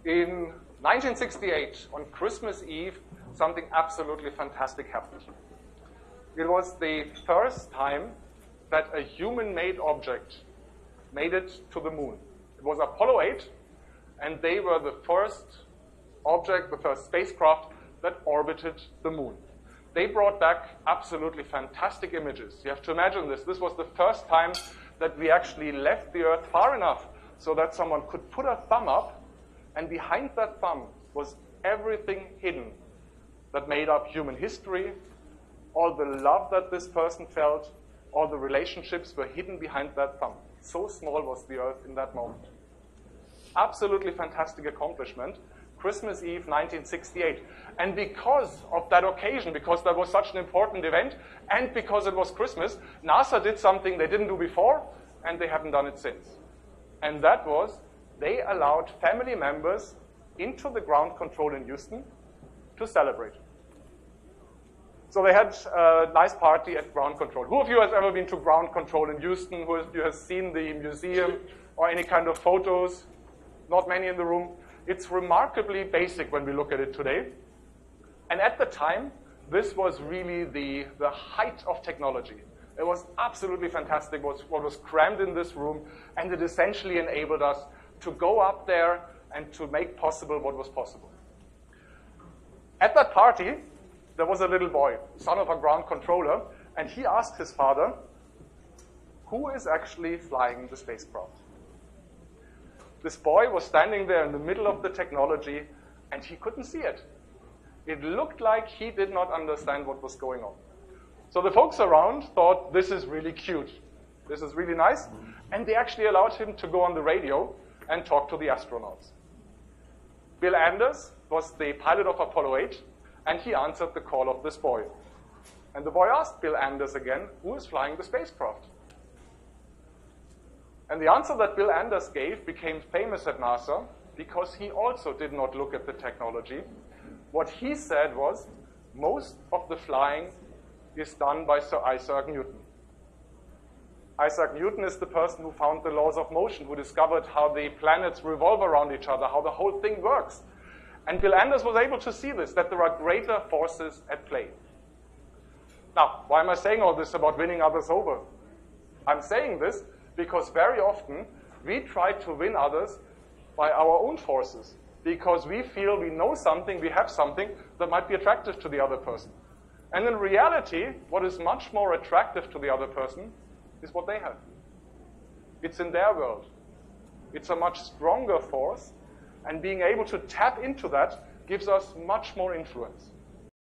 In 1968, on Christmas Eve, something absolutely fantastic happened. It was the first time that a human-made object made it to the moon. It was Apollo 8, and they were the first object, the first spacecraft that orbited the moon. They brought back absolutely fantastic images. You have to imagine this. This was the first time that we actually left the Earth far enough so that someone could put a thumb up, and behind that thumb was everything hidden that made up human history. All the love that this person felt, all the relationships were hidden behind that thumb. So small was the Earth in that moment. Absolutely fantastic accomplishment. Christmas Eve, 1968. And because of that occasion, because that was such an important event, and because it was Christmas, NASA did something they didn't do before, and they haven't done it since. And that was, they allowed family members into the ground control in Houston to celebrate. So they had a nice party at ground control. Who of you has ever been to ground control in Houston? Who of you has seen the museum or any kind of photos? Not many in the room. It's remarkably basic when we look at it today. And at the time, this was really the height of technology. It was absolutely fantastic what was crammed in this room, and it essentially enabled us to go up there and to make possible what was possible. At that party, there was a little boy, son of a ground controller, and he asked his father, who is actually flying the spacecraft? This boy was standing there in the middle of the technology, and he couldn't see it. It looked like he did not understand what was going on. So the folks around thought, this is really cute. This is really nice. And they actually allowed him to go on the radio and talk to the astronauts. Bill Anders was the pilot of Apollo 8, and he answered the call of this boy. And the boy asked Bill Anders again, who is flying the spacecraft? And the answer that Bill Anders gave became famous at NASA because he also did not look at the technology. What he said was, most of the flying is done by Sir Isaac Newton. Isaac Newton is the person who found the laws of motion, who discovered how the planets revolve around each other, how the whole thing works. And Bill Anders was able to see this, that there are greater forces at play. Now, why am I saying all this about winning others over? I'm saying this because very often we try to win others by our own forces, because we feel we know something, we have something that might be attractive to the other person. And in reality, what is much more attractive to the other person is what they have. It's in their world. It's a much stronger force, and being able to tap into that gives us much more influence.